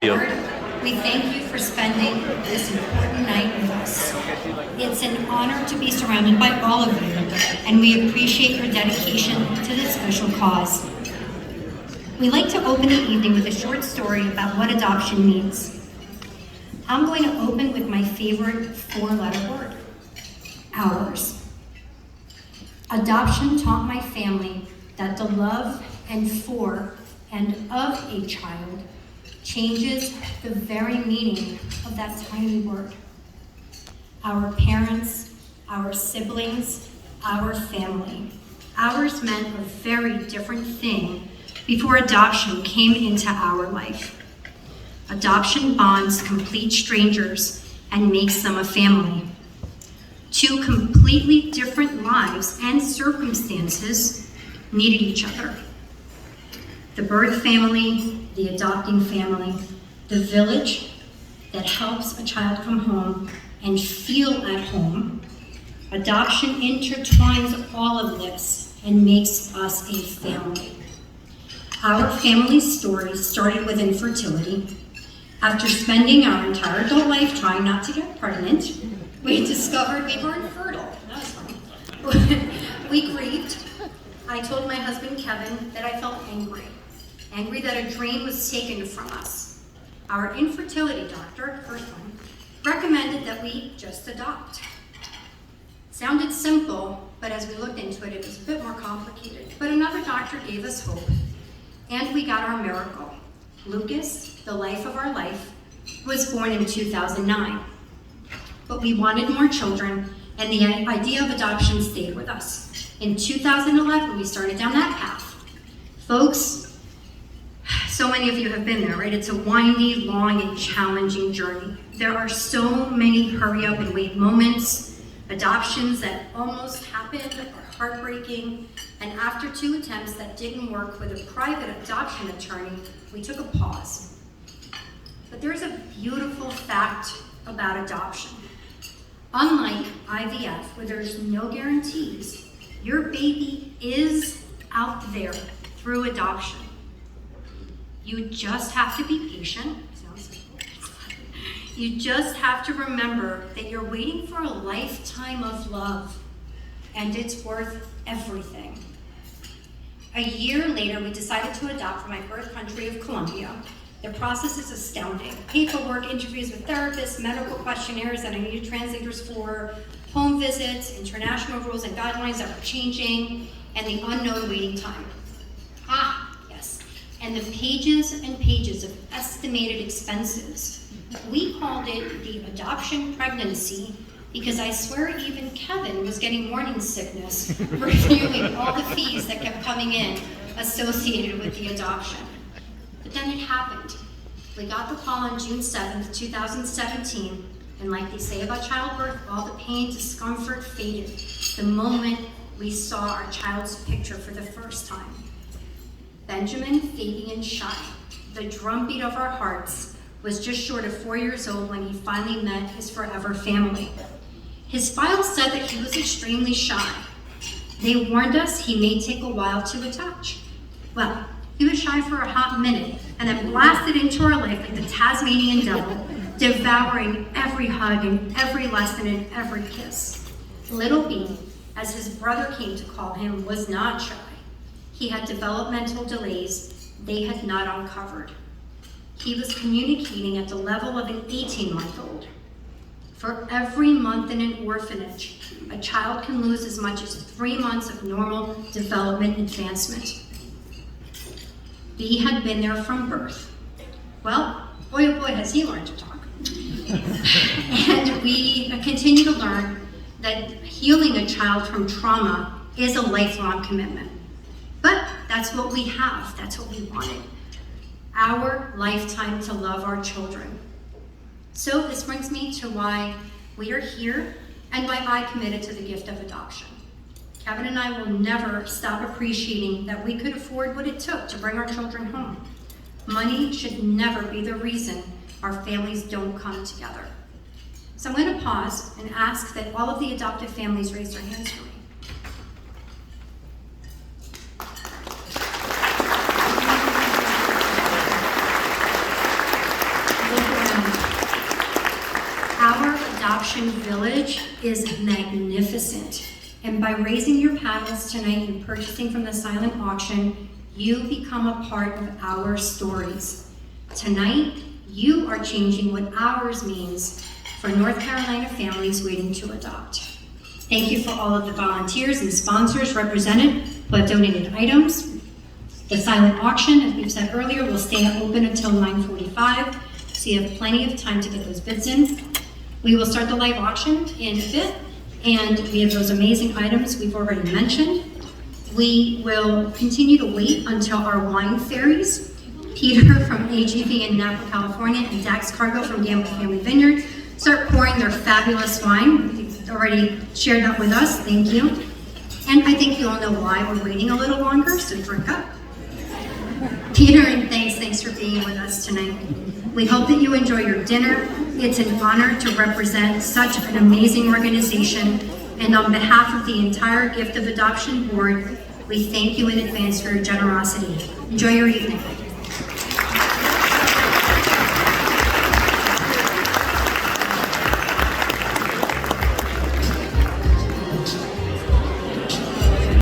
We thank you for spending this important night with us. It's an honor to be surrounded by all of you, and we appreciate your dedication to this special cause. We like to open the evening with a short story about what adoption means. I'm going to open with my favorite four-letter word, ours. Adoption taught my family that the love and for and of a child changes the very meaning of that tiny word. Our parents, our siblings, our family. Ours meant a very different thing before adoption came into our life. Adoption bonds complete strangers and makes them a family. Two completely different lives and circumstances needed each other. The birth family, the adopting family, the village that helps a child come home and feel at home. Adoption intertwines all of this and makes us a family. Our family story started with infertility. After spending our entire adult life trying not to get pregnant, we discovered we weren't fertile. That was fun. We grieved. I told my husband, Kevin, that I felt angry that a dream was taken from us. Our infertility doctor, first one, recommended that we just adopt. Sounded simple, but as we looked into it, it was a bit more complicated. But another doctor gave us hope, and we got our miracle. Lucas, the life of our life, was born in 2009. But we wanted more children, and the idea of adoption stayed with us. In 2011, we started down that path. Folks, so many of you have been there, right? It's a windy, long, and challenging journey. There are so many hurry up and wait moments, adoptions that almost happened are heartbreaking, and after 2 attempts that didn't work with a private adoption attorney, we took a pause. But there's a beautiful fact about adoption. Unlike IVF, where there's no guarantees, your baby is out there through adoption. You just have to be patient. Sounds simple. You just have to remember that you're waiting for a lifetime of love, and it's worth everything. A year later, we decided to adopt from my birth country of Colombia. The process is astounding. Paperwork, interviews with therapists, medical questionnaires that I needed translators for, home visits, international rules and guidelines that were changing, and the unknown waiting time. And the pages and pages of estimated expenses. We called it the adoption pregnancy because I swear even Kevin was getting morning sickness reviewing all the fees that kept coming in associated with the adoption. But then it happened. We got the call on June 7th, 2017, and like they say about childbirth, all the pain, discomfort faded the moment we saw our child's picture for the first time. Benjamin Fabian Shine, the drumbeat of our hearts, was just short of 4 years old when he finally met his forever family. His file said that he was extremely shy. They warned us he may take a while to attach. Well, he was shy for a hot minute and then blasted into our life like the Tasmanian devil, devouring every hug and every lesson and every kiss. Little B, as his brother came to call him, was not shy. He had developmental delays they had not uncovered. He was communicating at the level of an 18-month-old. For every month in an orphanage, a child can lose as much as 3 months of normal development advancement. B had been there from birth. Well, boy oh boy has he learned to talk. And we continue to learn that healing a child from trauma is a lifelong commitment. But that's what we have, that's what we wanted. Our lifetime to love our children. So this brings me to why we are here and why I committed to the gift of adoption. Kevin and I will never stop appreciating that we could afford what it took to bring our children home. Money should never be the reason our families don't come together. So I'm going to pause and ask that all of the adoptive families raise their hands for me. Adoption Village is magnificent. And by raising your paddles tonight and purchasing from the silent auction, you become a part of our stories. Tonight, you are changing what ours means for North Carolina families waiting to adopt. Thank you for all of the volunteers and sponsors represented who have donated items. The silent auction, as we've said earlier, will stay open until 9:45, so you have plenty of time to get those bids in. We will start the live auction in a bit, and we have those amazing items we've already mentioned. We will continue to wait until our wine fairies, Peter from AGV in Napa, California, and Dax Cargo from Gamble Family Vineyard, start pouring their fabulous wine. You've already shared that with us, thank you. And I think you all know why we're waiting a little longer, so drink up. Peter and thanks for being with us tonight. We hope that you enjoy your dinner. It's an honor to represent such an amazing organization, and on behalf of the entire Gift of Adoption Board, we thank you in advance for your generosity. Enjoy your evening.